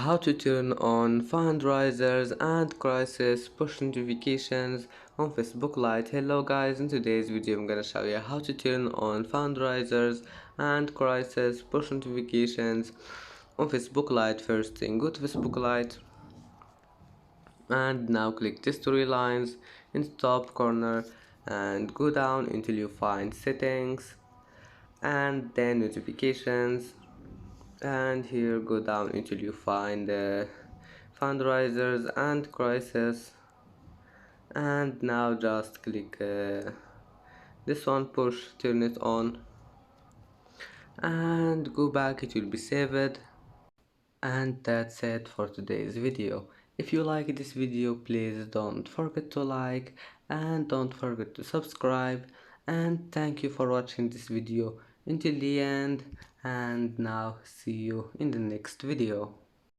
how to turn on fundraisers and crisis push notifications on Facebook Lite. Hello guys, in today's video I'm gonna show you how to turn on fundraisers and crisis push notifications on Facebook Lite. First thing, go to Facebook Lite and now click the storylines in the top corner and go down until you find settings and then notifications, and here go down until you find fundraisers and crisis, and now just click this one, push, turn it on and go back, it will be saved. And that's it for today's video. If you like this video, please don't forget to like and don't forget to subscribe, and thank you for watching this video until the end, and now see you in the next video.